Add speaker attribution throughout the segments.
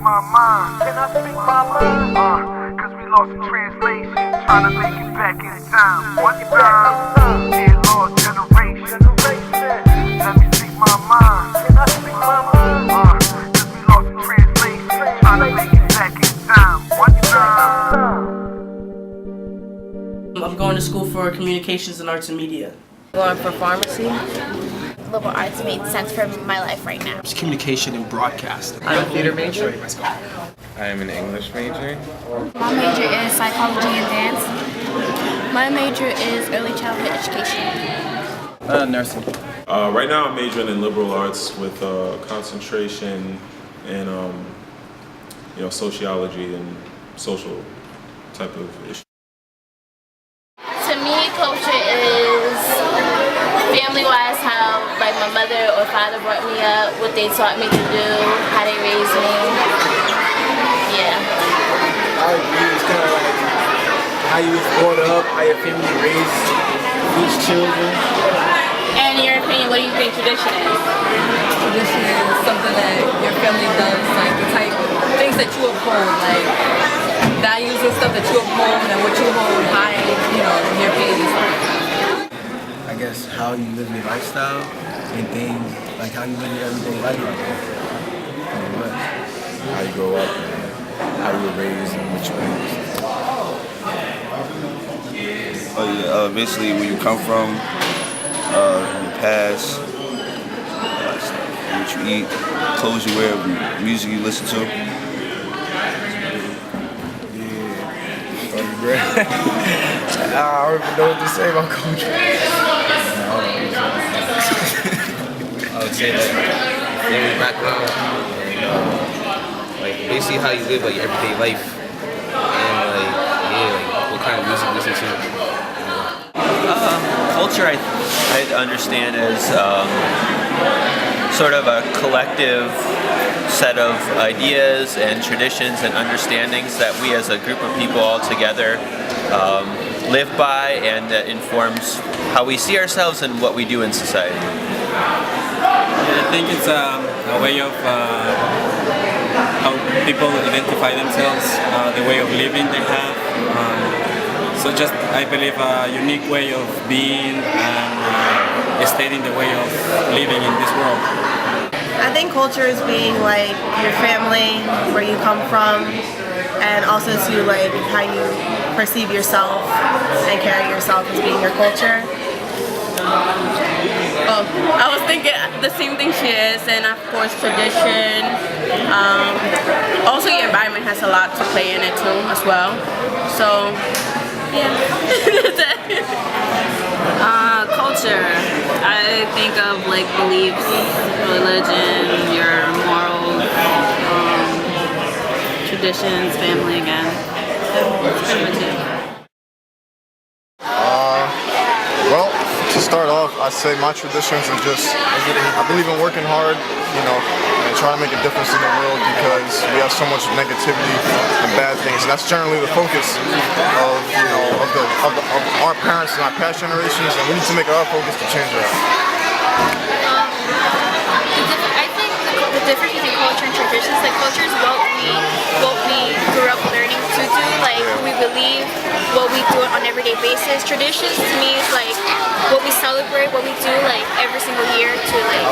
Speaker 1: my mind? Can I speak my mind? Cause we lost in translation, trying to make it back in time. One time, yeah, lost generation. Let me speak my mind. Can I speak my mind? Cause we lost in translation, trying to make it back in time. One time.
Speaker 2: I'm going to school for communications and arts and media.
Speaker 3: Going for pharmacy.
Speaker 4: Liberal arts made sense for my life right now.
Speaker 5: It's communication and broadcasting.
Speaker 3: I'm a theater major.
Speaker 6: I am an English major.
Speaker 4: My major is psychology and dance. My major is early childhood education.
Speaker 3: Nursing.
Speaker 6: Right now I'm majoring in liberal arts with concentration in sociology and social type of issues.
Speaker 4: To me, culture is family-wise how like my mother or father brought me up, what they taught me to do, how they raised me. Yeah.
Speaker 7: I agree. It's kind of like how you was brought up, how your family raised each children.
Speaker 4: And in your opinion, what do you think tradition is?
Speaker 3: Tradition is something that your family does, like the type of things that you uphold, like values and stuff that you uphold and what you hold high, in your opinion.
Speaker 7: I guess how you live your lifestyle and things like how you live your everyday life.
Speaker 6: How you grow up and how you were raised and what you raised.
Speaker 8: Basically where you come from, in the past, what you eat, clothes you wear, music you listen to.
Speaker 7: I don't even know what to say about culture.
Speaker 9: I would say that family background, like basically how you live like your everyday life, and what kind of music you listen to.
Speaker 10: Culture, I understand as sort of a collective set of ideas and traditions and understandings that we as a group of people all together live by, and that informs how we see ourselves and what we do in society.
Speaker 11: I think it's a way of how people identify themselves, the way of living they have. So just, I believe, a unique way of being and stating the way of living in this world.
Speaker 12: I think culture is being like your family, where you come from, and also to like how you perceive yourself and carry yourself as being your culture.
Speaker 2: Oh, I was thinking the same thing she is, and of course tradition. Also your environment has a lot to play in it too as well. So yeah.
Speaker 3: Culture. I think of like beliefs, religion, your morals, traditions, family again. That's pretty much it.
Speaker 13: Well, to start off, I'd say my traditions are just, I believe in working hard, and trying to make a difference in the world, because we have so much negativity and bad things. And that's generally the focus of our parents and our past generations, and we need to make it our focus to change that.
Speaker 4: I think the difference between culture and traditions, like culture is what we grew up learning to do, like who we believe, what we do on an everyday basis. Traditions to me is like what we celebrate, what we do like every single year to like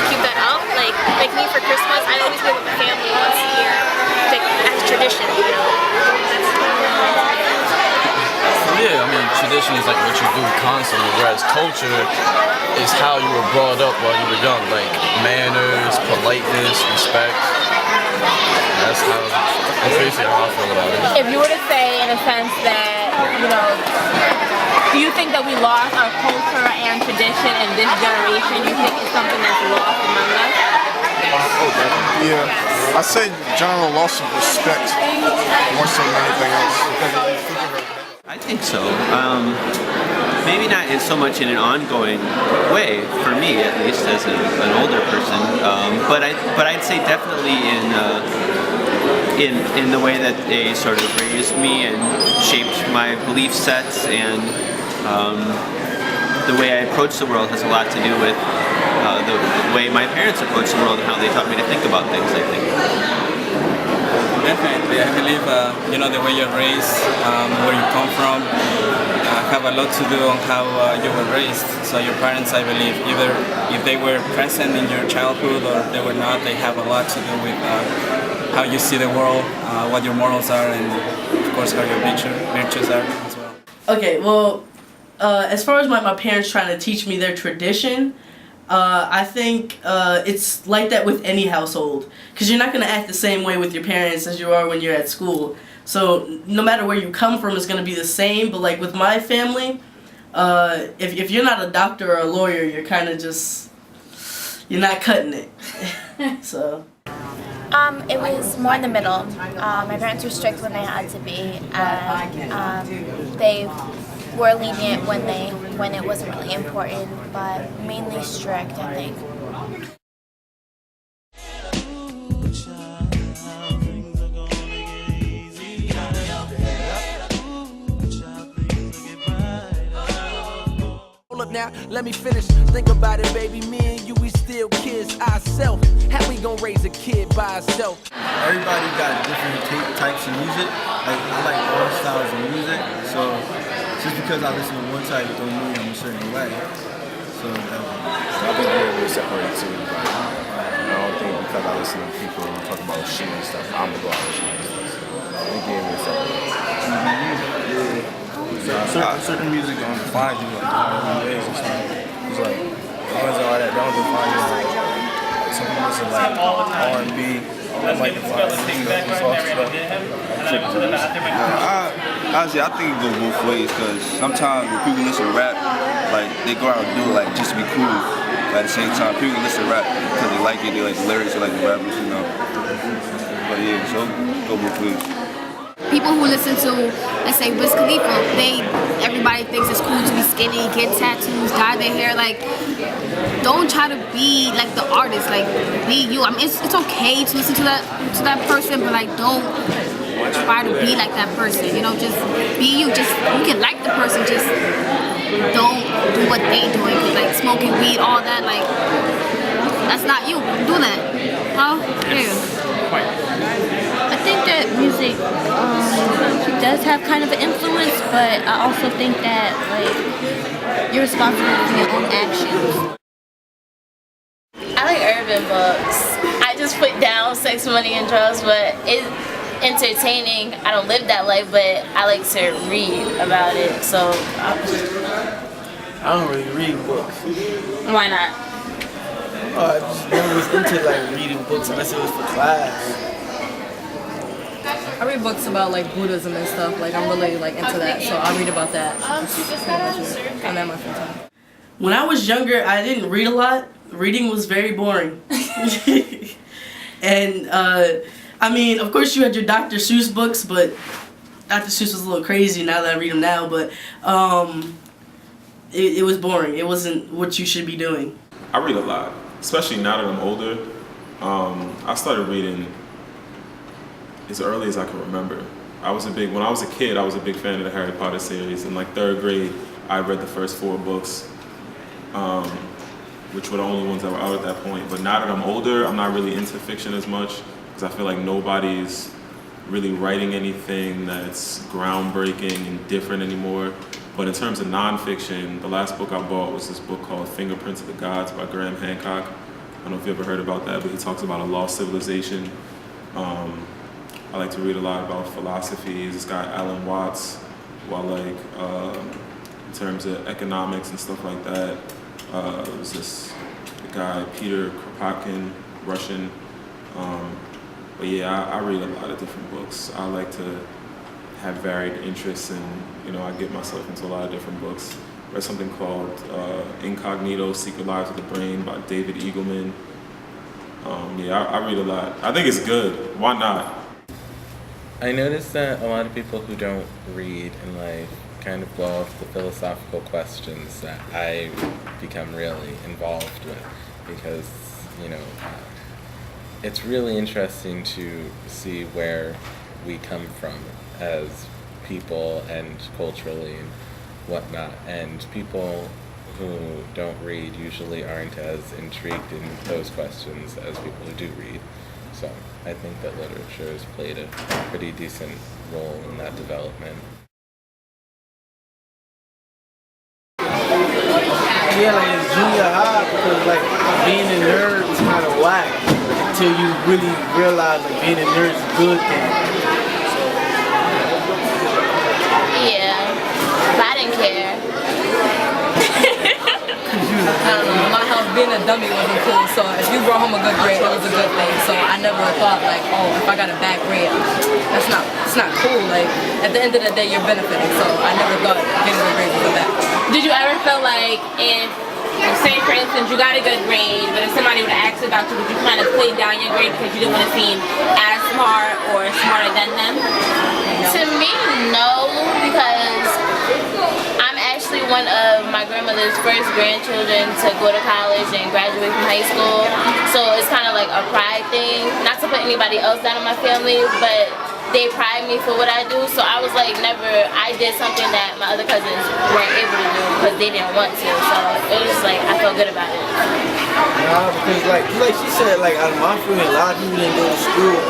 Speaker 4: keep that up. Like me for Christmas, I always go with my family once a year, like as a tradition,
Speaker 14: Yeah, I mean, tradition is like what you do constantly, whereas culture is how you were brought up while you were young, like manners, politeness, respect. That's basically how I feel about it.
Speaker 4: If you were to say, in a sense, that, do you think that we lost our culture and tradition in this generation? You think it's something that's lost among us?
Speaker 13: Yeah, I'd say general loss of respect more so than anything else.
Speaker 10: I think so. Maybe not so much in an ongoing way, for me at least, as an older person. But I'd say definitely in the way that they sort of raised me and shaped my belief sets, and the way I approach the world has a lot to do with the way my parents approached the world and how they taught me to think about things, I think.
Speaker 11: believe, the way you're raised, where you come from, have a lot to do on how you were raised. So your parents, I believe, either if they were present in your childhood or they were not, they have a lot to do with how you see the world, what your morals are, and of course how your virtues are as well.
Speaker 15: Okay, well, as far as my parents trying to teach me their tradition, I think it's like that with any household, because you're not going to act the same way with your parents as you are when you're at school. So no matter where you come from, it's going to be the same. But like with my family, if you're not a doctor or a lawyer, you're kind of just, you're not cutting it. So.
Speaker 4: It was more in the middle. My parents were strict when they had to be, and they were lenient when it wasn't really important, but mainly strict, I think.
Speaker 16: Hold up now, let me finish. Think about it, baby. Me and you, we still kids ourselves. How we gonna raise a kid by ourselves?
Speaker 7: Everybody got different types of music. Like I like all styles of music, so just because I listen to one type don't mean I'm a certain way. So
Speaker 17: I think we're really separated too. Like, I don't think because I listen to people who talk about shoes and stuff, I'm gonna go out with shoes and stuff. So I think we're really separated.
Speaker 13: Certain music don't define you like who you is and stuff. It's like bands and all that don't define you. Like, some people listen like R&B, that might define
Speaker 8: Honestly, I think it goes both ways because sometimes when people listen to rap, like they go out and do it like just to be cool. But at the same time, people listen to rap because they like it, they like the lyrics, they like the rappers, you know. But yeah, so go both ways.
Speaker 18: People who listen to, let's say, Wiz Khalifa, everybody thinks it's cool to be skinny, get tattoos, dye their hair. Like, don't try to be like the artist. Like, be you. I mean, it's okay to listen to that person, but like, don't try to be like that person. You know, just be you. Just you can like the person, just don't do what they doing. Like smoking weed, all that. Like, that's not you. Do that. Huh? Yeah.
Speaker 19: I think that music does have kind of an influence, but I also think that like you're responsible for your own actions.
Speaker 20: I like urban books. I just put down Sex, Money, and Drugs, but it's entertaining. I don't live that life, but I like to read about it. So
Speaker 7: I don't really read books.
Speaker 20: Why not?
Speaker 7: I just never was into like reading books unless it was for class.
Speaker 3: I read books about like Buddhism and stuff. Like I'm really like into that, so I read about that. I'm at my free time.
Speaker 15: When I was younger, I didn't read a lot. Reading was very boring. And I mean, of course you had your Dr. Seuss books, but Dr. Seuss was a little crazy now that I read them now, but it was boring. It wasn't what you should be doing.
Speaker 6: I read a lot, especially now that I'm older. I started reading as early as I can remember. When I was a kid, I was a big fan of the Harry Potter series. In like 3rd grade, I read the first 4 books, which were the only ones that were out at that point. But now that I'm older, I'm not really into fiction as much because I feel like nobody's really writing anything that's groundbreaking and different anymore. But in terms of nonfiction, the last book I bought was this book called Fingerprints of the Gods by Graham Hancock. I don't know if you ever heard about that, but he talks about a lost civilization. I like to read a lot about philosophy. There's this guy, Alan Watts, who I like in terms of economics and stuff like that. There's this guy, Peter Kropotkin, Russian. But yeah, I read a lot of different books. I like to have varied interests and, I get myself into a lot of different books. I read something called Incognito, Secret Lives of the Brain by David Eagleman. I read a lot. I think it's good. Why not?
Speaker 21: I noticed that a lot of people who don't read in life kind of blow off the philosophical questions that I become really involved with because, it's really interesting to see where we come from as people and culturally and whatnot. And people who don't read usually aren't as intrigued in those questions as people who do read. So I think that literature has played a pretty decent role in that development.
Speaker 7: Yeah, like in junior high, because like being a nerd is kind of whack until you really realize like being a nerd is a good thing.
Speaker 20: Yeah, but I didn't care.
Speaker 3: I don't know, in my house being a dummy wasn't cool, so if you brought home a good grade, it was a good thing. So I never thought like, oh, if I got a bad grade, it's not cool. Like at the end of the day, you're benefiting. So I never thought getting a grade was a bad.
Speaker 1: Did you ever feel like if, say for instance, you got a good grade, but if somebody would ask about you, would you kind of play down your grade because you didn't want to seem as smart or smarter than them?
Speaker 20: To me, no, because I'm actually one of my grandmother's first grandchildren to go to college and graduate from high school. So it's kind of like a pride thing. Not to put anybody else down in my family, but they pride me for what I do. So I was like, I did something that my other cousins weren't able to do because they didn't want to. So it was like, I felt good about it.
Speaker 7: Nah, because like she said, like out of my family, a lot of people didn't go to school.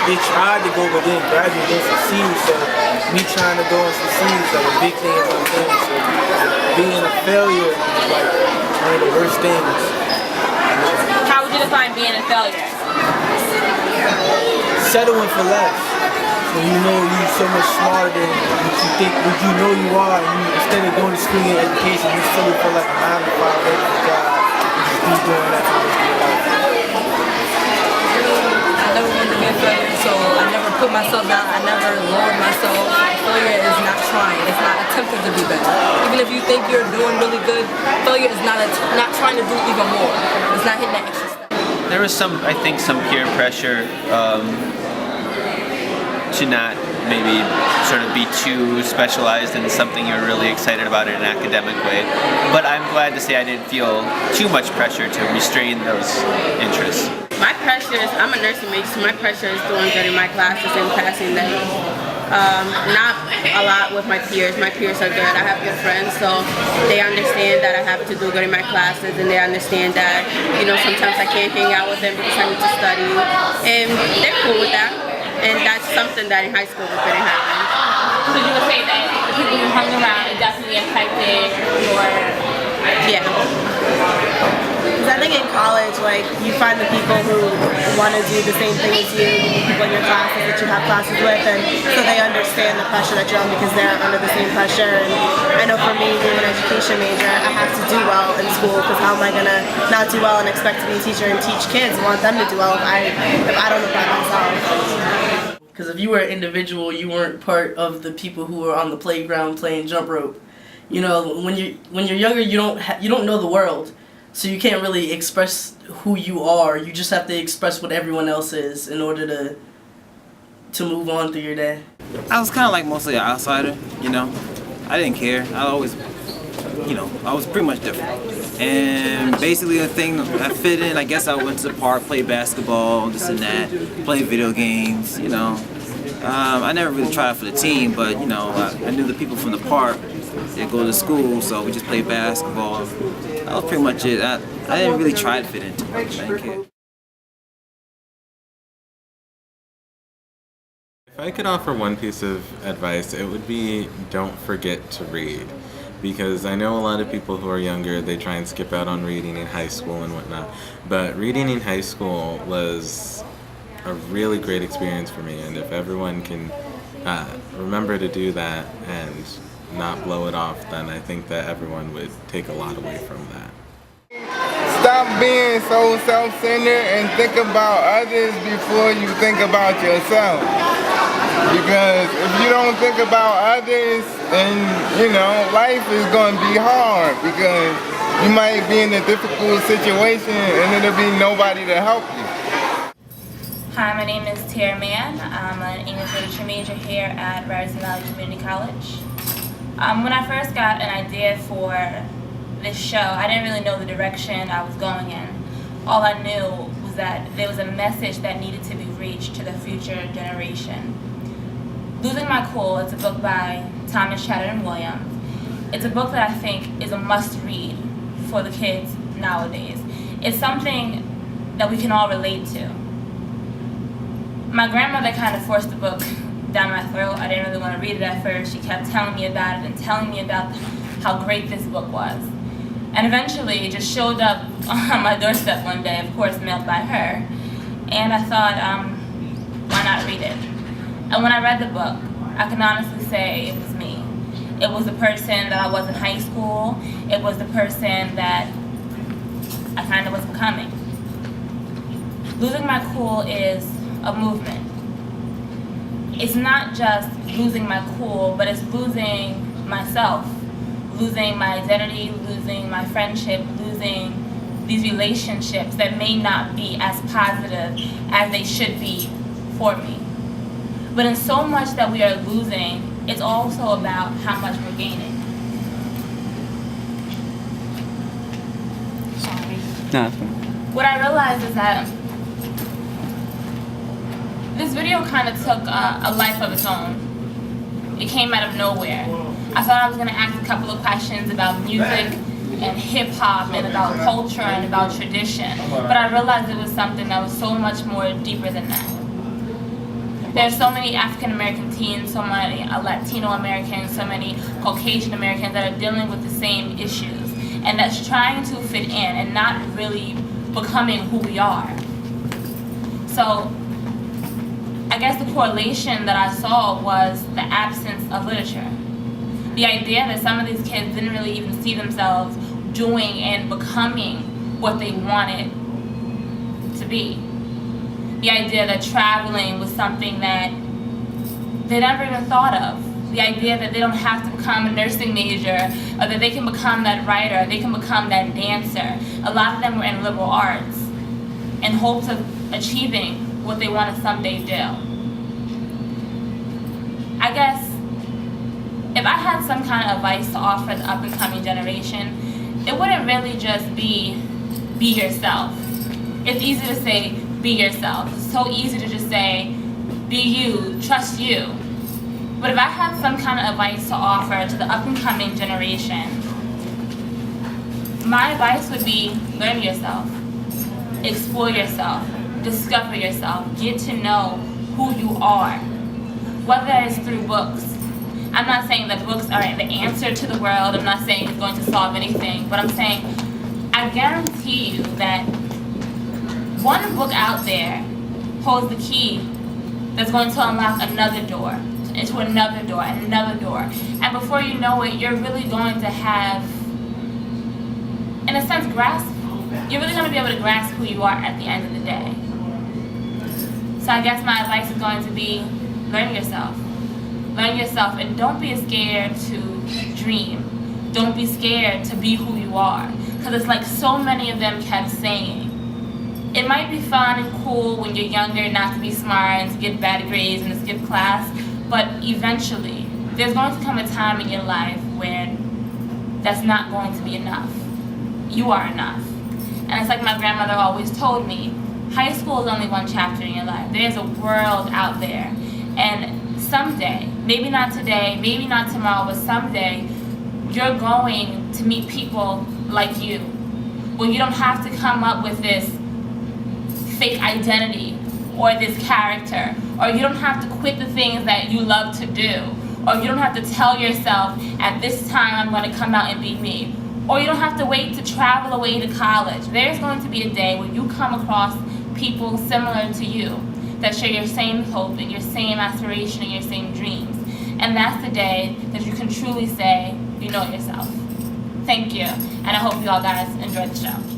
Speaker 7: They tried to go, but didn't graduate, didn't succeed. So me trying to go and succeed is like a big thing in my family. So being a failure is like one of the worst things.
Speaker 1: How would you define being a failure?
Speaker 7: Settling for less. When you know you're so much smarter than what you know you are, and you, instead of going to school and education, you settle for like a 9-to-5 regular job and just be doing that for the rest of your life.
Speaker 3: I never wanted to be a failure, so I never put myself down. I never lowered myself. Failure is not trying. It's not attempting to be better. Even if you think you're doing really good, failure is not trying to do even more. It's not hitting that extra step.
Speaker 10: There was I think some peer pressure to not maybe sort of be too specialized in something you're really excited about in an academic way. But I'm glad to say I didn't feel too much pressure to restrain those interests.
Speaker 2: My pressure is, I'm a nursing major, so my pressure is doing good in my classes and passing them. Not a lot with my peers. My peers are good. I have good friends, so they understand that I have to do good in my classes, and they understand that, sometimes I can't hang out with them because I need to study, and they're cool with that. And that's something that in high school we couldn't happen.
Speaker 1: So you would say that the people you hung around, it definitely affected your...
Speaker 2: Yeah.
Speaker 12: Because I think in college, like, you find the people who want to do the same thing as you, the people in your classes that you have classes with, and so they understand the pressure that you're on because they're under the same pressure. And I know for me, being an education major, I have to do well in school, because how am I going to not do well and expect to be a teacher and teach kids and want them to do well if I don't apply myself?
Speaker 15: Because if you were an individual, you weren't part of the people who were on the playground playing jump rope. When you're younger, you don't know the world, so you can't really express who you are. You just have to express what everyone else is in order to move on through your day.
Speaker 22: I was kind of like mostly an outsider, I didn't care. I was pretty much different. And basically the thing I fit in, I guess I went to the park, played basketball, this and that, played video games, I never really tried for the team, but I knew the people from the park. They'd go to school, so we just played basketball. That was pretty much it. I didn't really try to fit in too much. I didn't care.
Speaker 21: If I could offer one piece of advice, it would be don't forget to read. Because I know a lot of people who are younger, they try and skip out on reading in high school and whatnot. But reading in high school was a really great experience for me, and if everyone can remember to do that and not blow it off, then I think that everyone would take a lot away from that.
Speaker 23: Stop being so self-centered and think about others before you think about yourself. Because if you don't think about others, then, life is going to be hard, because you might be in a difficult situation and there'll be nobody to help you.
Speaker 24: Hi, my name is Tiara Mann. I'm an English literature major here at Ryerson Valley Community College. When I first got an idea for this show, I didn't really know the direction I was going in. All I knew was that there was a message that needed to be reached to the future generation. Losing My Cool, it's a book by Thomas Chatterton Williams. It's a book that I think is a must-read for the kids nowadays. It's something that we can all relate to. My grandmother kind of forced the book down my throat. I didn't really want to read it at first. She kept telling me about it and telling me about how great this book was. And eventually it just showed up on my doorstep one day, of course mailed by her. And I thought, why not read it? And when I read the book, I can honestly say it was me. It was the person that I was in high school. It was the person that I kind of was becoming. Losing my cool is a movement. It's not just losing my cool, but it's losing myself, losing my identity, losing my friendship, losing these relationships that may not be as positive as they should be for me. But in so much that we are losing, it's also about how much we're gaining. Sorry.
Speaker 5: No.
Speaker 24: What I realized is that this video kind of took a life of its own. It came out of nowhere. I thought I was going to ask a couple of questions about music and hip-hop and about culture and about tradition, but I realized it was something that was so much more deeper than that. There's so many African American teens, so many Latino Americans, so many Caucasian Americans that are dealing with the same issues, and that's trying to fit in and not really becoming who we are. So I guess the correlation that I saw was the absence of literature. The idea that some of these kids didn't really even see themselves doing and becoming what they wanted to be. The idea that traveling was something that they never even thought of. The idea that they don't have to become a nursing major, or that they can become that writer, they can become that dancer. A lot of them were in liberal arts in hopes of achieving what they want to someday do. I guess if I had some kind of advice to offer the up-and-coming generation, it wouldn't really just be yourself. It's easy to say, be yourself. It's so easy to just say, be you, trust you. But if I had some kind of advice to offer to the up-and-coming generation, my advice would be, learn yourself, explore yourself, discover yourself, get to know who you are, whether it's through books. I'm not saying that books are the answer to the world. I'm not saying it's going to solve anything, but I'm saying I guarantee you that one book out there holds the key that's going to unlock another door, into another door, and another door. And before you know it, you're really going to have, in a sense, you're really going to be able to grasp who you are at the end of the day. So I guess my advice is going to be, learn yourself. Learn yourself, and don't be scared to dream. Don't be scared to be who you are. Because it's like so many of them kept saying, it might be fun and cool when you're younger not to be smart and to get bad grades and to skip class, but eventually there's going to come a time in your life where that's not going to be enough. You are enough. And it's like my grandmother always told me, high school is only one chapter in your life. There's a world out there. And someday, maybe not today, maybe not tomorrow, but someday, you're going to meet people like you. When you don't have to come up with this fake identity or this character, or you don't have to quit the things that you love to do, or you don't have to tell yourself, at this time I'm going to come out and be me, or you don't have to wait to travel away to college. There's going to be a day when you come across people similar to you that share your same hope and your same aspiration and your same dreams. And that's the day that you can truly say, you know yourself. Thank you, and I hope you all guys enjoyed the show.